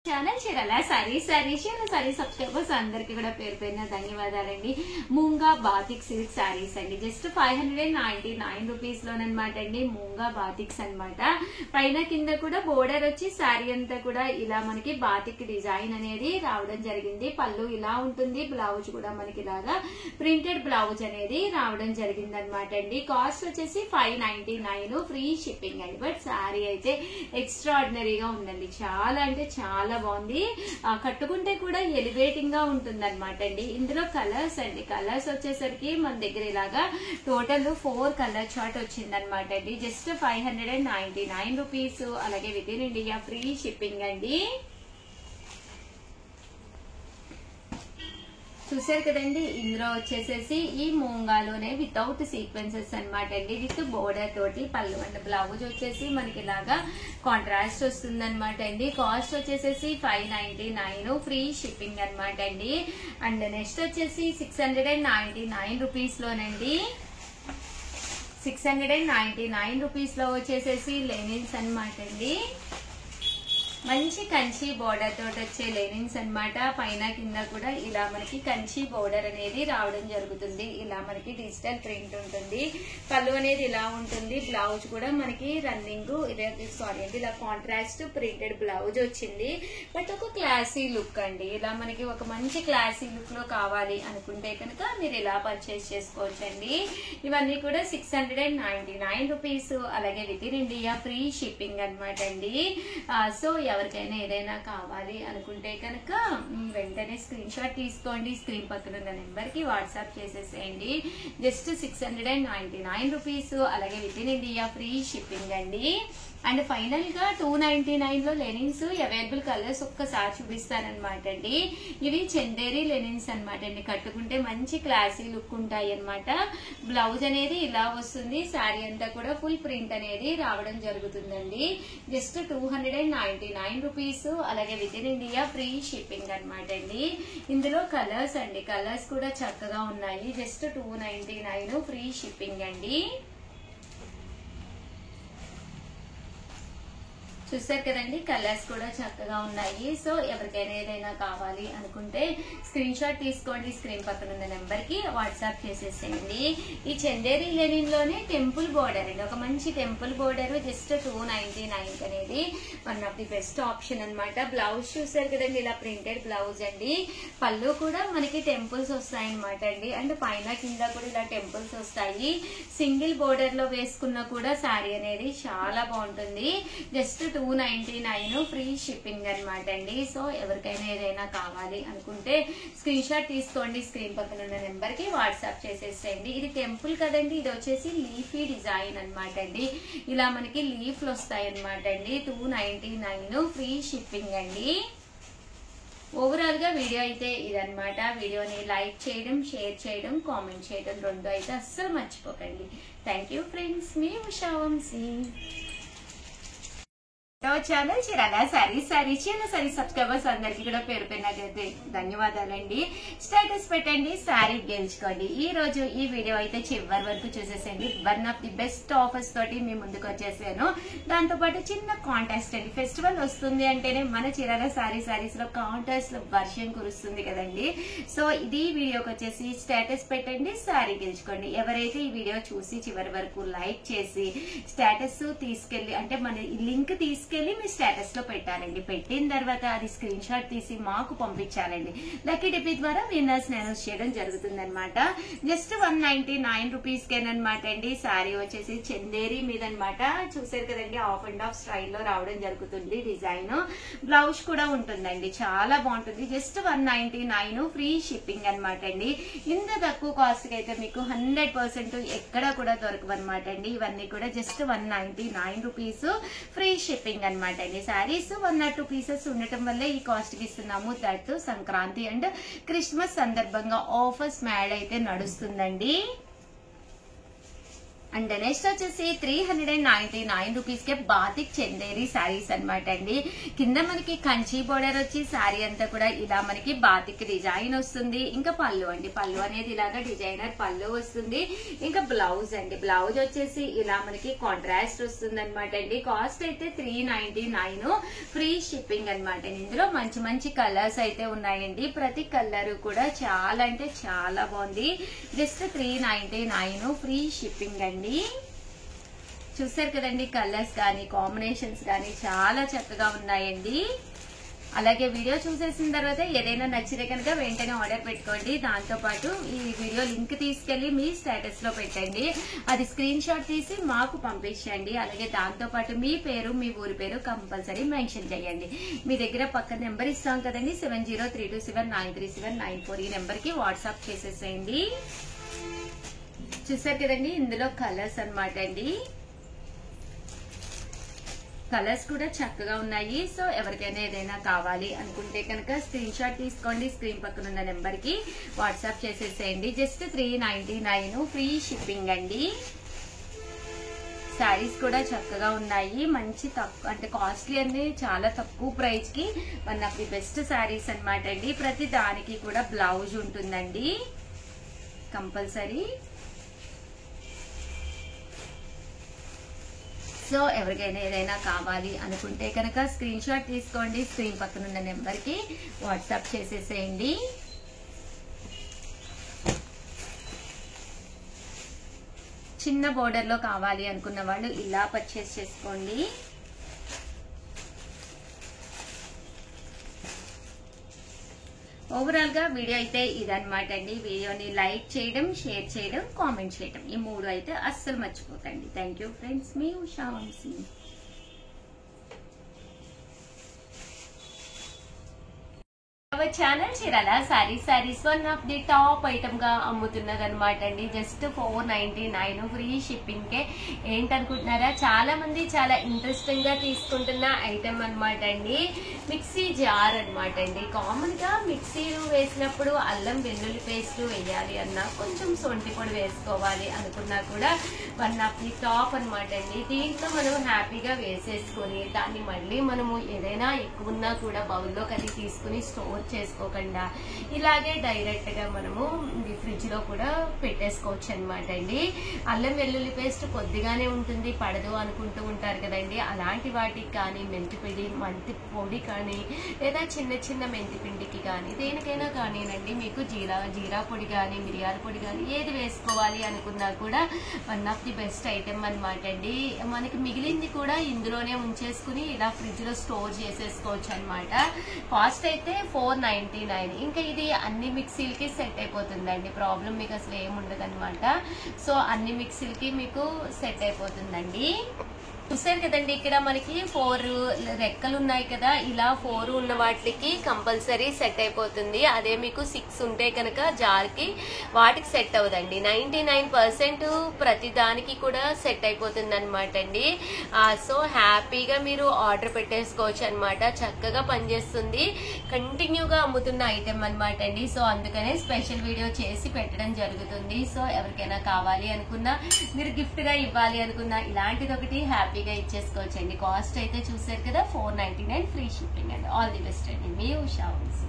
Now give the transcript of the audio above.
Channel Chirala sari subscribers అందరికి కూడా పేరు పేరున ధన్యవాదాలండి. మూంగా బాతిక్ సిల్క్ సారీస్ అండి. జస్ట్ 599 రూపీస్ లోనమాట అండి. మూంగా బాతిక్స్ అన్నమాట. పైన కింద కూడా బోర్డర్ వచ్చి సారీ అంతా కూడా ఇలా మనకి బాతిక్ డిజైన్ అనేది రావడం జరిగింది. పళ్ళు ఇలా ఉంటుంది, బ్లౌజ్ కూడా మనకి ఇలాగా ప్రింటెడ్ బ్లౌజ్ అనేది రావడం జరిగింది అనమాట అండి. కాస్ట్ వచ్చేసి 599, ఫ్రీ షిప్పింగ్ అండి. బట్ సారీ అయితే ఎక్స్ట్రాడినరీగా ఉందండి. చాలా అంటే చాలా బాగుంది. కట్టుకుంటే కూడా ఎలివేటింగ్ గా ఉంటుంది అనమాట అండి. ఇందులో కలర్స్ అండి. కలర్స్ వచ్చేసరికి మన దగ్గర ఇలాగా టోటల్ 4 కలర్ చార్ట్ వచ్చింది అనమాట అండి. Just 599 rupees. అలాగే within India free shipping అండి. చూసారు కదండి. ఇందులో వచ్చేసేసి ఈ మూంగాలోనే వితౌట్ సీక్వెన్సెస్ అనమాట అండి. విత్ బోర్డర్ తోటి పళ్ళు అండ్ బ్లౌజ్ వచ్చేసి మనకి ఇలాగా కాంట్రాస్ట్ వస్తుంది అనమాట అండి. కాస్ట్ వచ్చేసేసి 599, ఫ్రీ షిప్పింగ్ అనమాట అండి. అండ్ నెక్స్ట్ వచ్చేసి 699 రూపీస్ లోనండి. 699 రూపీస్ లో వచ్చేసేసి లెనిన్స్ అనమాట అండి. మంచి కంచి బోర్డర్ తోటి వచ్చే లెనిన్స్ అన్నమాట. పైన కింద కూడా ఇలా మనకి కంచి బోర్డర్ అనేది రావడం జరుగుతుంది. ఇలా మనకి డిజిటల్ ప్రింట్ ఉంటుంది. పళ్ళు అనేది ఇలా ఉంటుంది. బ్లౌజ్ కూడా మనకి రన్నింగ్ ఇలా కాంట్రాస్ట్ ప్రింటెడ్ బ్లౌజ్ వచ్చింది. బట్ ఒక క్లాసీ లుక్ అండి. ఇలా మనకి ఒక మంచి క్లాసీ లుక్ లో కావాలి అనుకుంటే కనుక మీరు ఇలా పర్చేస్ చేసుకోవచ్చు అండి. ఇవన్నీ కూడా 699 రూపీస్. అలాగే within India free shipping అనమాట అండి. సో ఎవరికైనా ఏదైనా కావాలి అనుకుంటే కనుక వెంటనే స్క్రీన్ షాట్ తీసుకోండి. స్క్రీన్ పక్కన ఉన్న నెంబర్ కి వాట్సాప్ చేసేసేయండి. Just 699 rupees. అలాగే within India free shipping అండి. అండ్ ఫైనల్ గా 299 లో లెనిన్స్ అవైలబుల్ కలర్స్ ఒక్కసారి చూపిస్తానమాట అండి. ఇవి చందేరి లెనిన్స్ అనమాట అండి. కట్టుకుంటే మంచి క్లాసీ లుక్ ఉంటాయి అనమాట. బ్లౌజ్ అనేది ఇలా వస్తుంది. శారీ అంతా కూడా ఫుల్ ప్రింట్ అనేది రావడం జరుగుతుందండి. Just 299 rupees. అలాగే within India free shipping అనమాట అండి. ఇందులో కలర్స్ అండి. కలర్స్ కూడా చక్కగా ఉన్నాయి. జస్ట్ 299 ఫ్రీ షిప్పింగ్ అండి. చూసారు కదండి. కలర్స్ కూడా చక్కగా ఉన్నాయి. సో ఎవరికైనా ఏదైనా కావాలి అనుకుంటే స్క్రీన్ షాట్ తీసుకోండి. స్క్రీన్ పక్కన ఉన్న నెంబర్ కి వాట్సాప్ చేసేసేయండి. ఈ చందేరి లెనిన్ లోనే టెంపుల్ బోర్డర్ అండి. ఒక మంచి టెంపుల్ బోర్డర్ జస్ట్ 299 అనేది one of the best option అనమాట. బ్లౌజ్ చూసారు కదండి. ఇలా ప్రింటెడ్ బ్లౌజ్ అండి. పళ్ళు కూడా మనకి టెంపుల్స్ వస్తాయి అనమాట అండి. అండ్ పైన కింద కూడా ఇలా టెంపుల్స్ వస్తాయి. సింగిల్ బోర్డర్ లో వేసుకున్నా కూడా శారీ అనేది చాలా బాగుంటుంది. జస్ట్ 299 ఫ్రీ షిప్పింగ్ అనమాట అండి. సో ఎవరికైనా ఏదైనా కావాలి అనుకుంటే స్క్రీన్ షాట్ తీసుకోండి. స్క్రీన్ పక్కన ఉన్న నెంబర్ కి వాట్సాప్ చేసేసేయండి. ఇది టెంపుల్ కదండి. ఇది వచ్చేసి లీఫీ డిజైన్ అనమాట అండి. ఇలా మనకి లీఫ్లు వస్తాయి అనమాట అండి. 299 ఫ్రీ షిప్పింగ్ అండి. ఓవరాల్ గా వీడియో అయితే ఇదనమాట. వీడియోని లైక్ చేయడం, షేర్ చేయడం, కామెంట్ చేయడం రెండు అయితే అస్సలు మర్చిపోకండి. Thank you friends. మీ ఉషా వంశీ. ఛానల్ చీరల సారీ సబ్స్క్రైబర్స్ అందరికి కూడా పేరు పేరున ధన్యవాదాలండి. స్టేటస్ పెట్టండి, సారీ గెలుచుకోండి. ఈ రోజు ఈ వీడియో అయితే చివరి వరకు చూసేసండి. One of the best offers తోటి మీ ముందుకు వచ్చేసాను. దాంతో పాటు చిన్న కాంటెస్ట్ అండి. ఫెస్టివల్ వస్తుంది అంటేనే మన చీరల సారీస్ లో కాంటెస్ట్ లో వర్షం కురుస్తుంది కదండి. సో ఇది వీడియోకి వచ్చేసి స్టేటస్ పెట్టండి, సారీ గెలుచుకోండి. ఎవరైతే ఈ వీడియో చూసి చివరి వరకు లైక్ చేసి స్టేటస్ తీసుకెళ్లి అంటే మన లింక్ తీసుకెళ్లి మీ స్టేటస్ లో పెట్టాలండి. పెట్టిన తర్వాత అది స్క్రీన్ షాట్ తీసి మాకు పంపించాలండి. లక్కీ డిపి ద్వారా విన్నర్స్ అనౌన్స్ చేయడం జరుగుతుంది అనమాట. జస్ట్ 199 రూపీస్ కేనమాట అండి. శారీ వచ్చేసి చందేరి మీద అనమాట. చూసారు కదండి. ఆఫ్ అండ్ ఆఫ్ స్టైల్ లో రావడం జరుగుతుంది డిజైన్. బ్లౌజ్ కూడా ఉంటుందండి. చాలా బాగుంటుంది. జస్ట్ 199 ఫ్రీ షిప్పింగ్ అనమాట అండి. ఇంత తక్కువ కాస్ట్ కి అయితే మీకు 100% ఎక్కడ కూడా దొరకవన్నమాట అండి. ఇవన్నీ కూడా జస్ట్ 199 రూపీస్ ఫ్రీ షిప్పింగ్ అనమాట అండి. శారీస్ 1 or 2 పీసెస్ ఉండటం వల్లే ఈ కాస్ట్ కి ఇస్తున్నాము. దట్ సంక్రాంతి అండ్ క్రిస్మస్ సందర్భంగా ఆఫర్స్ మ్యాడ్ అయితే నడుస్తుందండి. అండ్ నెక్స్ట్ వచ్చేసి 399 రూపీస్ కే బాతిక్ చందేరి శారీస్ అనమాట అండి. కింద మనకి కంచి బోర్డర్ వచ్చి శారీ అంతా కూడా ఇలా మనకి బాతిక్ డిజైన్ వస్తుంది. ఇంకా పళ్ళు అండి, పళ్ళు అనేది ఇలాగా డిజైనర్ పళ్ళు వస్తుంది. ఇంకా బ్లౌజ్ అండి, బ్లౌజ్ వచ్చేసి ఇలా మనకి కాంట్రాస్ట్ వస్తుంది అనమాట అండి. కాస్ట్ అయితే 399, ఫ్రీ షిప్పింగ్ అనమాట. ఇందులో మంచి మంచి కలర్స్ అయితే ఉన్నాయండి. ప్రతి కలర్ కూడా చాలా అంటే చాలా బాగుంది. జస్ట్ 399, ఫ్రీ షిప్పింగ్ అండి. చూసారు కదండి, కలర్స్ కానీ కాంబినేషన్స్ కానీ చాలా చక్కగా ఉన్నాయండి. అలాగే వీడియో చూసేసిన తర్వాత ఏదైనా నచ్చితే కనుక వెంటనే ఆర్డర్ పెట్టుకోండి. దాంతో పాటు ఈ వీడియో లింక్ తీసుకెళ్లి మీ స్టేటస్ లో పెట్టండి. అది స్క్రీన్ షాట్ తీసి మాకు పంపించండి. అలాగే దాంతో పాటు మీ పేరు, మీ ఊరి పేరు కంపల్సరీ మెన్షన్ చేయండి. మీ దగ్గర పక్కన నెంబర్ ఇస్తాం కదండి, 7032793794. ఈ నెంబర్ కి వాట్సాప్ చేసేసేయండి. చూసారు కదండి, ఇందులో కలర్స్ అన్నమాట అండి. కలర్స్ కూడా చక్కగా ఉన్నాయి. సో ఎవరికైనా ఏదైనా కావాలి అనుకుంటే కనుక స్క్రీన్ షాట్ తీసుకోండి. స్క్రీన్ పక్కన ఉన్న నెంబర్ కి వాట్సాప్ చేసేసేయండి. జస్ట్ 399, ఫ్రీ షిప్పింగ్ అండి. శారీస్ కూడా చక్కగా ఉన్నాయి. మంచి తక్కువ అంటే కాస్ట్లీ అన్ని చాలా తక్కువ ప్రైస్ కి one of the best saris అనమాట అండి. ప్రతి దానికి కూడా బ్లౌజ్ ఉంటుందండి కంపల్సరీ. సో ఎవరికైనా ఏదైనా కావాలి అనుకుంటే కనుక స్క్రీన్ షాట్ తీసుకోండి. స్క్రీన్ పక్కన ఉన్న నెంబర్ కి వాట్సాప్ చేసేసేయండి. చిన్న బోర్డర్ లో కావాలి అనుకున్న వాళ్ళు ఇలా పర్చేస్ చేసుకోండి. ఓవరాల్ గా వీడియో అయితే ఇదన్నమాట అండి. వీడియోని లైక్ చేయడం, షేర్ చేయడం, కామెంట్ చేయడం, ఈ 3 అయితే అస్సలు మర్చిపోకండి. థ్యాంక్ యూ ఫ్రెండ్స్, మీ Usha Vamsi. Our channel Chirala saris one of the top item గా అమ్ముతున్నది అనమాట అండి. జస్ట్ 499, ఫ్రీ షిప్పింగ్ కే. ఏంటనుకుంటున్నారా, చాలా మంది చాలా ఇంట్రెస్టింగ్ గా తీసుకుంటున్న ఐటమ్ అనమాట అండి. మిక్సీ జార్ అనమాట అండి. కామన్ గా మిక్సీలు వేసినప్పుడు అల్లం వెల్లుల్లి పేస్ట్ వేయాలి అన్నా, కొంచెం సొంటి పొడి వేసుకోవాలి అనుకున్నా కూడా వన్ ఆఫ్ ది టాప్ అనమాట అండి. దీంట్లో మనం హ్యాపీగా వేసేసుకొని దాన్ని మళ్ళీ మనము ఏదైనా ఎక్కువ ఉన్నా కూడా బౌల్లో కలిగి తీసుకుని స్టోర్ చేసుకోకుండా ఇలాగే డైరెక్ట్ గా మనము ఫ్రిడ్జ్ లో కూడా పెట్టేసుకోవచ్చు అనమాట అండి. అల్లం వెల్లుల్లి పేస్ట్ కొద్దిగానే ఉంటుంది, పడదు అనుకుంటూ ఉంటారు కదండి. అలాంటి వాటికి కానీ మెంతి పొడి కానీ లేదా చిన్న చిన్న మెంతి పిండికి కానీ దేనికైనా కానీనండి, మీకు జీరా పొడి కానీ మిరియాల పొడి కానీ ఏది వేసుకోవాలి అనుకున్నా కూడా one of the best item అనమాట అండి. మనకి మిగిలింది కూడా ఇందులోనే ఉంచేసుకుని ఇలా ఫ్రిడ్జ్ లో స్టోర్ చేసేసుకోవచ్చు అనమాట. కాస్ట్ అయితే 499. ఇంకా ఇది అన్ని మిక్సీలకి సెట్ అయిపోతుందండి. ప్రాబ్లం మీకు అసలు ఏముండదు అనమాట. సో అన్ని మిక్సీలకి మీకు సెట్ అయిపోతుందండి. చూసారు కదండి, ఇక్కడ మనకి 4 రెక్కలు ఉన్నాయి కదా, ఇలా 4 ఉన్న వాటికి కంపల్సరీ సెట్ అయిపోతుంది. అదే మీకు 6 ఉంటే కనుక జార్కి వాటికి సెట్ అవ్వదండి. 99% ప్రతి దానికి కూడా సెట్ అయిపోతుంది అనమాట అండి. సో హ్యాపీగా మీరు ఆర్డర్ పెట్టేసుకోవచ్చు అనమాట. చక్కగా పనిచేస్తుంది, కంటిన్యూగా అమ్ముతున్న ఐటెం అనమాట అండి. సో అందుకనే స్పెషల్ వీడియో చేసి పెట్టడం జరుగుతుంది. సో ఎవరికైనా కావాలి అనుకున్నా, మీరు గిఫ్ట్ గా ఇవ్వాలి అనుకున్నా, ఇలాంటిది ఒకటి హ్యాపీగా ఇచ్చేసుకోవచ్చండి. కాస్ట్ అయితే చూసారు కదా, 499, ఫ్రీ షిప్పింగ్ అండి. ఆల్ ది బెస్ట్ అండి, మీ ఉషా వంశీ.